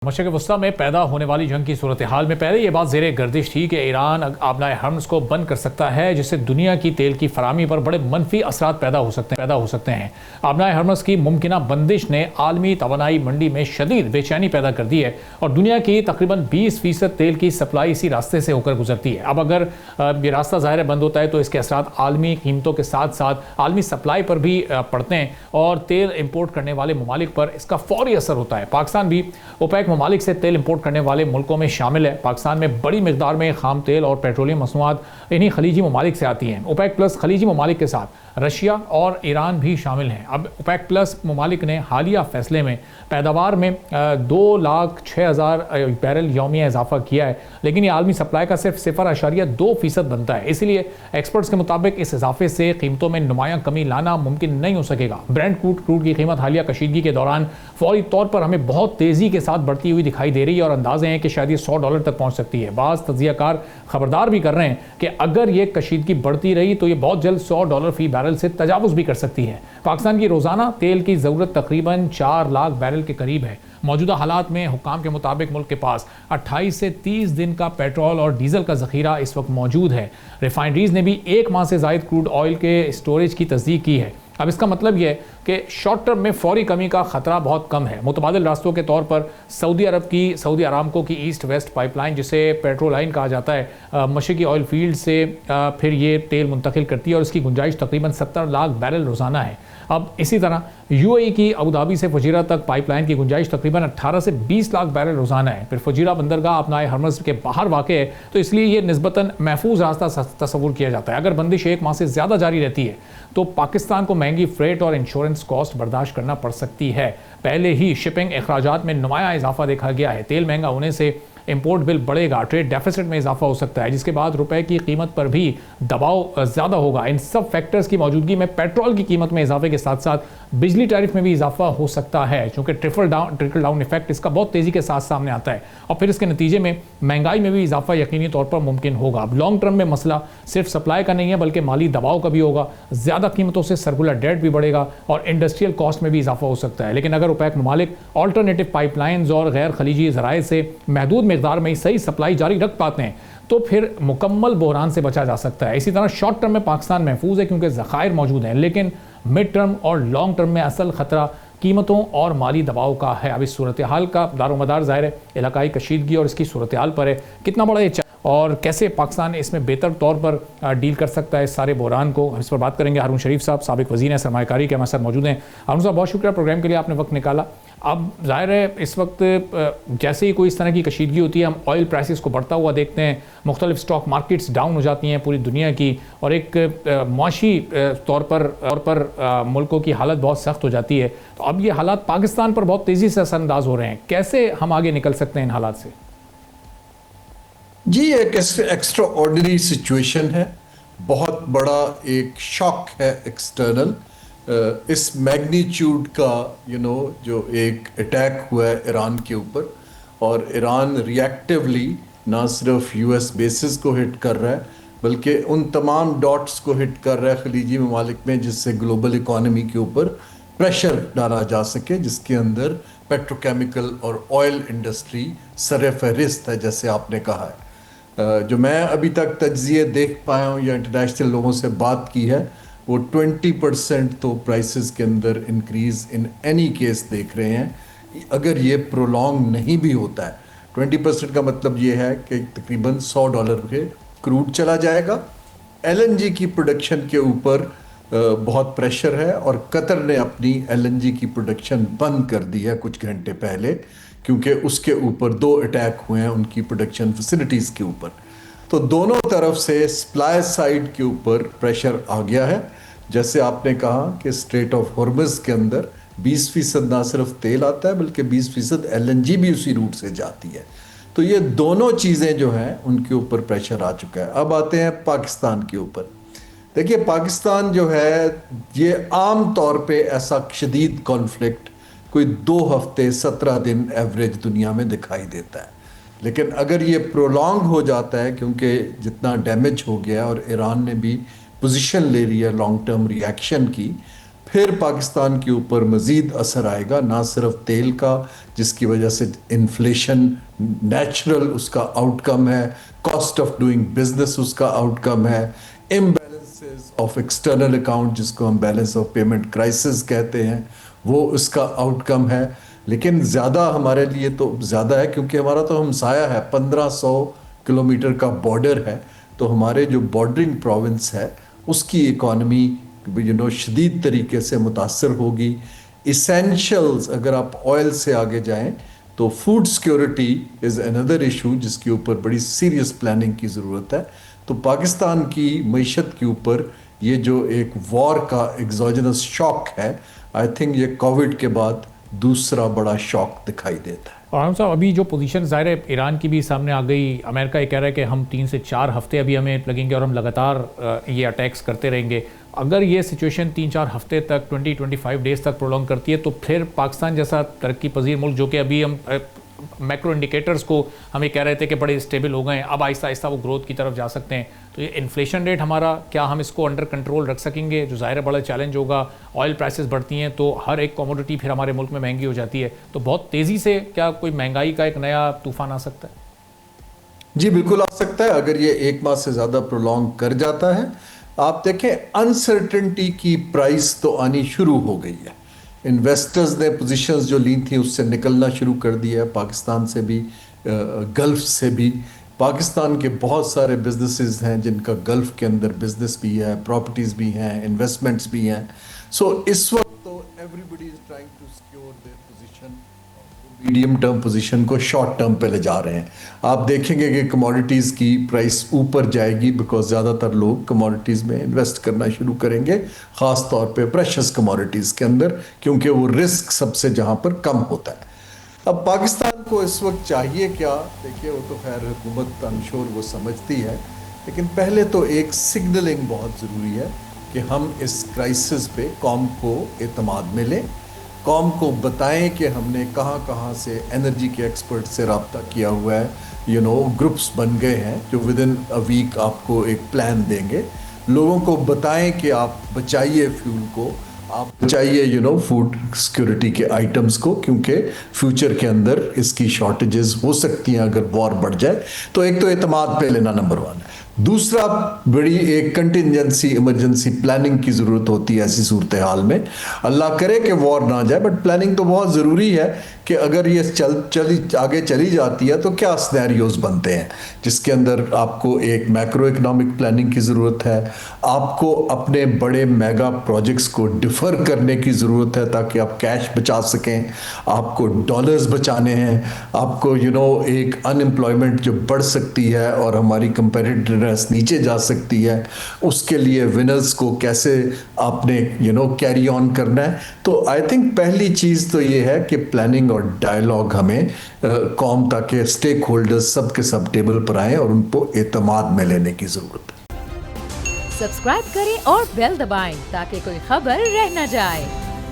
مشرق وسطیٰ میں پیدا ہونے والی جنگ کی صورتحال میں پہلے یہ بات زیر گردش تھی کہ ایران آبنائے ہرمز کو بند کر سکتا ہے، جس سے دنیا کی تیل کی فراہمی پر بڑے منفی اثرات پیدا ہو سکتے ہیں۔ آبنائے ہرمز کی ممکنہ بندش نے عالمی توانائی منڈی میں شدید بے چینی پیدا کر دی ہے اور دنیا کی تقریباً 20% تیل کی سپلائی اسی راستے سے ہو کر گزرتی ہے۔ اب اگر یہ راستہ ظاہر بند ہوتا ہے تو اس کے اثرات عالمی قیمتوں کے ساتھ ساتھ عالمی سپلائی پر بھی پڑتے ہیں اور تیل امپورٹ کرنے والے ممالک پر اس کا فوری اثر ہوتا ہے۔ پاکستان بھی اوپیک ممالک سے تیل امپورٹ کرنے والے ملکوں میں شامل ہے۔ پاکستان میں بڑی مقدار میں خام تیل اور پیٹرولیم مصنوعات انہی خلیجی ممالک سے آتی ہیں۔ اوپیک پلس خلیجی ممالک کے ساتھ رشیا اور ایران بھی شامل ہیں۔ اب اوپیک پلس ممالک نے حالیہ فیصلے میں پیداوار میں 2,06,000 بیرل یومیہ اضافہ کیا ہے، لیکن یہ عالمی سپلائی کا صرف 0.2% بنتا ہے۔ اسی لیے ایکسپرٹس کے مطابق اس اضافے سے قیمتوں میں نمایاں کمی لانا ممکن نہیں ہو سکے گا۔ برینٹ کروڈ کی قیمت حالیہ کشیدگی کے دوران فوری طور پر ہمیں بہت تیزی کے ساتھ بڑھتی ہوئی دکھائی دے رہی ہے اور اندازے ہیں کہ شاید یہ $100 تک پہنچ سکتی ہے۔ بعض تجزیہ کار خبردار بھی کر رہے ہیں کہ اگر یہ کشیدگی بڑھتی رہی تو یہ بہت جلد $100 فی بیرل سے تجاوز بھی کر سکتی ہے۔ پاکستان کی روزانہ تیل کی ضرورت تقریباً 4 لاکھ بیرل کے قریب ہے۔ موجودہ حالات میں حکام کے مطابق ملک کے پاس 28 سے 30 دن کا پیٹرول اور ڈیزل کا ذخیرہ اس وقت موجود ہے۔ ریفائنریز نے بھی 1 ماہ سے زائد کروڈ آئل کے اسٹوریج کی تصدیق کی ہے۔ اب اس کا مطلب یہ ہے کہ شارٹ ٹرم میں فوری کمی کا خطرہ بہت کم ہے۔ متبادل راستوں کے طور پر سعودی عرب کی سعودی ارامکو کی ایسٹ ویسٹ پائپ لائن، جسے پیٹرو لائن کہا جاتا ہے، مشرقی آئل فیلڈ سے پھر یہ تیل منتقل کرتی ہے اور اس کی گنجائش تقریباً 70 لاکھ بیرل روزانہ ہے۔ اب اسی طرح یو اے ای کی ابوظہبی سے فجیرہ تک پائپ لائن کی گنجائش تقریباً 18 سے 20 لاکھ بیرل روزانہ ہے۔ پھر فجیرہ بندرگاہ آبنائے ہرمز کے باہر واقع ہے تو اس لیے یہ نسبتاً محفوظ راستہ تصور کیا جاتا ہے۔ اگر بندش 1 ماہ سے زیادہ جاری رہتی ہے تو پاکستان کو مہنگی فریٹ اور انشورنس کاسٹ برداشت کرنا پڑ سکتی ہے۔ پہلے ہی شپنگ اخراجات میں نمایاں اضافہ دیکھا گیا ہے۔ تیل مہنگا ہونے سے امپورٹ بل بڑھے گا، ٹریڈ ڈیفیسٹ میں اضافہ ہو سکتا ہے، جس کے بعد روپے کی قیمت پر بھی دباؤ زیادہ ہوگا۔ ان سب فیکٹرز کی موجودگی میں پیٹرول کی قیمت میں اضافے کے ساتھ ساتھ بجلی ٹیرف میں بھی اضافہ ہو سکتا ہے، چونکہ ٹرکل ڈاؤن ایفیکٹ اس کا بہت تیزی کے ساتھ سامنے آتا ہے اور پھر اس کے نتیجے میں مہنگائی میں بھی اضافہ یقینی طور پر ممکن ہوگا۔ اب لانگ ٹرم میں مسئلہ صرف سپلائی کا نہیں ہے بلکہ مالی دباؤ کا بھی ہوگا۔ زیادہ قیمتوں سے سرکولر ڈیٹ بھی بڑھے گا اور انڈسٹریل کاسٹ میں بھی اضافہ ہو سکتا ہے۔ لیکن اگر اوپیک ممالک آلٹرنیٹو پائپ لائنز اور غیر خلیجی ذرائع سے محدود مقدار میں صحیح سپلائی جاری رکھ پاتے ہیں تو پھر مکمل بحران سے بچا جا سکتا ہے۔ اسی طرح شارٹ ٹرم میں پاکستان محفوظ ہے کیونکہ ذخائر موجود ہیں، لیکن مڈ ٹرم اور لانگ ٹرم میں اصل خطرہ قیمتوں اور مالی دباؤ کا ہے۔ اب اس صورتحال کا دار و مدار ظاہر ہے علاقائی کشیدگی اور اس کی صورتحال پر ہے، کتنا بڑا یہ اور کیسے پاکستان اس میں بہتر طور پر ڈیل کر سکتا ہے اس سارے بحران کو۔ ہم اس پر بات کریں گے۔ ہارون شریف صاحب سابق وزیر ہیں سرمایہ کاری کے ہمارے ساتھ موجود ہیں۔ ہارون صاحب بہت شکریہ پروگرام کے لیے، آپ نے وقت نکالا۔ اب ظاہر ہے اس وقت جیسے ہی کوئی اس طرح کی کشیدگی ہوتی ہے ہم آئل پرائسز کو بڑھتا ہوا دیکھتے ہیں، مختلف اسٹاک مارکیٹس ڈاؤن ہو جاتی ہیں پوری دنیا کی، اور ایک معاشی طور پر ملکوں کی حالت بہت سخت ہو جاتی ہے۔ تو اب یہ حالات پاکستان پر بہت تیزی سے اثر انداز ہو رہے ہیں، کیسے ہم آگے نکل سکتے ہیں ان حالات سے؟ جی ایک ایکسٹرا آرڈنری سچویشن ہے، بہت بڑا ایک شاک ہے ایکسٹرنل، اس میگنیچیوڈ کا جو ایک اٹیک ہوا ہے ایران کے اوپر، اور ایران ریئیکٹیولی نہ صرف یو ایس بیسز کو ہٹ کر رہا ہے بلکہ ان تمام ڈاٹس کو ہٹ کر رہا ہے خلیجی ممالک میں جس سے گلوبل اکانومی کے اوپر پریشر ڈالا جا سکے، جس کے اندر پیٹروکیمیکل اور آئل انڈسٹری سر فہرست ہے جیسے آپ نے کہا ہے۔ جو میں ابھی تک تجزیے دیکھ پایا ہوں یا انٹرنیشنل لوگوں سے بات کی ہے، وہ 20% تو پرائسز کے اندر انکریز ان اینی کیس دیکھ رہے ہیں اگر یہ پرولونگ نہیں بھی ہوتا ہے۔ 20% کا مطلب یہ ہے کہ تقریباً $100 کے کروڈ چلا جائے گا۔ ایل این جی کی پروڈکشن کے اوپر بہت پریشر ہے اور قطر نے اپنی ایل این جی کی پروڈکشن بند کر دی ہے کچھ گھنٹے پہلے، کیونکہ اس کے اوپر 2 اٹیک ہوئے ہیں ان کی پروڈکشن فیسلٹیز کے اوپر۔ تو دونوں طرف سے سپلائی سائڈ کے اوپر پریشر آ گیا ہے۔ جیسے آپ نے کہا کہ اسٹریٹ آف ہارمز کے اندر 20% نہ صرف تیل آتا ہے بلکہ 20% ایل این جی بھی اسی روٹ سے جاتی ہے۔ تو یہ دونوں چیزیں جو ہیں ان کے اوپر پریشر آ چکا ہے۔ اب آتے ہیں پاکستان کے اوپر۔ دیکھیے پاکستان جو ہے یہ عام طور پہ ایسا شدید کانفلکٹ کوئی 2 ہفتے 17 دن ایوریج دنیا میں دکھائی دیتا ہے، لیکن اگر یہ پرولونگ ہو جاتا ہے کیونکہ جتنا ڈیمیج ہو گیا اور ایران نے بھی پوزیشن لے لی ہے لانگ ٹرم ری ایکشن کی، پھر پاکستان کے اوپر مزید اثر آئے گا، نہ صرف تیل کا جس کی وجہ سے انفلیشن نیچرل اس کا آؤٹ کم ہے، کاسٹ آف ڈوئنگ بزنس اس کا آؤٹ کم ہے، امبیلنسز آف ایکسٹرنل اکاؤنٹ جس کو ہم بیلنس آف پیمنٹ کرائسس کہتے ہیں وہ اس کا آؤٹ کم ہے. لیکن زیادہ ہمارے لیے تو زیادہ ہے کیونکہ ہمارا تو ہمسایہ ہے، 1500 کلومیٹر کا بارڈر ہے، تو ہمارے جو بارڈرنگ پروونس ہے اس کی اکانومی شدید طریقے سے متاثر ہوگی. ایسینشلز اگر آپ آئل سے آگے جائیں تو فوڈ سیکیورٹی از اندر ایشو جس کے اوپر بڑی سیریس پلاننگ کی ضرورت ہے. تو پاکستان کی معیشت کے اوپر یہ جو ایک وار کا ایگزوجنس شاک ہے، آئی تھنک یہ کووڈ کے بعد دوسرا بڑا شاک دکھائی دیتا ہے. اور ہم صاحب ابھی جو پوزیشن ظاہر ہے ایران کی بھی سامنے آ گئی، امریکہ یہ کہہ رہا ہے کہ ہم 3 سے 4 ہفتے ابھی ہمیں لگیں گے اور ہم لگاتار یہ اٹیکس کرتے رہیں گے. اگر یہ سچویشن 3-4 ہفتے تک 20-25 ڈیز تک پرولونگ کرتی ہے تو پھر پاکستان جیسا ترقی پذیر ملک جو کہ ابھی ہم میکرو انڈیکیٹرز کو ہمیں کہہ رہے تھے کہ بڑے اسٹیبل ہو گئے ہیں، اب آہستہ آہستہ وہ گروتھ کی طرف جا سکتے ہیں، تو یہ انفلیشن ریٹ ہمارا کیا ہم اس کو انڈر کنٹرول رکھ سکیں گے؟ جو ظاہر بڑا چیلنج ہوگا، آئل پرائسز بڑھتی ہیں تو ہر ایک کوموڈٹی پھر ہمارے ملک میں مہنگی ہو جاتی ہے، تو بہت تیزی سے کیا کوئی مہنگائی کا ایک نیا طوفان آ سکتا ہے؟ جی بالکل آ سکتا ہے اگر یہ 1 ماہ سے زیادہ پرولونگ کر جاتا ہے. آپ دیکھیں انسرٹنٹی کی پرائس تو آنی شروع ہو گئی ہے، انویسٹرز نے پوزیشنز جو لی تھیں اس سے نکلنا شروع کر دیا ہے، پاکستان سے بھی گلف سے بھی. پاکستان کے بہت سارے بزنسز ہیں جن کا گلف کے اندر بزنس بھی ہے، پراپرٹیز بھی ہیں، انویسٹمنٹس بھی ہیں. سو اس وقت تو everybody is trying to secure their position, medium term position کو شارٹ ٹرم پہ لے جا رہے ہیں. آپ دیکھیں گے کہ کموڈیٹیز کی پرائس اوپر جائے گی بیکاز زیادہ تر لوگ کموڈیٹیز میں انویسٹ کرنا شروع کریں گے، خاص طور پہ پریشس کموڈیٹیز کے اندر، کیونکہ وہ رسک سب سے جہاں پر کم ہوتا ہے. اب پاکستان کو اس وقت چاہیے کیا؟ دیکھیے وہ تو خیر حکومت انشور وہ سمجھتی ہے، لیکن پہلے تو ایک سگنلنگ بہت ضروری ہے کہ ہم اس کرائسس پہ قوم کو اعتماد میں لیں، قوم کو بتائیں کہ ہم نے کہاں کہاں سے انرجی کے ایکسپرٹ سے رابطہ کیا ہوا ہے، گروپس بن گئے ہیں جو ودن اے ویک آپ کو ایک پلان دیں گے. لوگوں کو بتائیں کہ آپ بچائیے فیول کو، آپ بچائیے فوڈ سیکیورٹی کے آئٹمز کو، کیونکہ فیوچر کے اندر اس کی شارٹیجز ہو سکتی ہیں اگر وار بڑھ جائے. تو ایک تو اعتماد پہ لینا نمبر 1. دوسرا بڑی ایک کنٹینجنسی ایمرجنسی پلاننگ کی ضرورت ہوتی ہے ایسی صورتحال میں. اللہ کرے کہ وار نہ جائے، بٹ پلاننگ تو بہت ضروری ہے کہ اگر یہ آگے چلی جاتی ہے تو کیا سینیریوز بنتے ہیں، جس کے اندر آپ کو ایک میکرو اکنامک پلاننگ کی ضرورت ہے، آپ کو اپنے بڑے میگا پروجیکٹس کو ڈیفر کرنے کی ضرورت ہے تاکہ آپ کیش بچا سکیں، آپ کو ڈالرز بچانے ہیں، آپ کو ایک ان امپلائمنٹ جو بڑھ سکتی ہے اور ہماری کمپیٹیٹیونیس نیچے جا سکتی ہے، اس کے لیے ونرز کو کیسے آپ نے کیری آن کرنا ہے. تو آئی تھنک پہلی چیز تو یہ ہے کہ پلاننگ اور ڈائلاگ ہمیں قوم تاکہ اسٹیک ہولڈرز سب کے سب ٹیبل پر آئیں اور ان کو اعتماد میں لینے کی ضرورت ہے. سبسکرائب کریں اور بیل دبائیں تاکہ کوئی خبر رہ نہ جائے.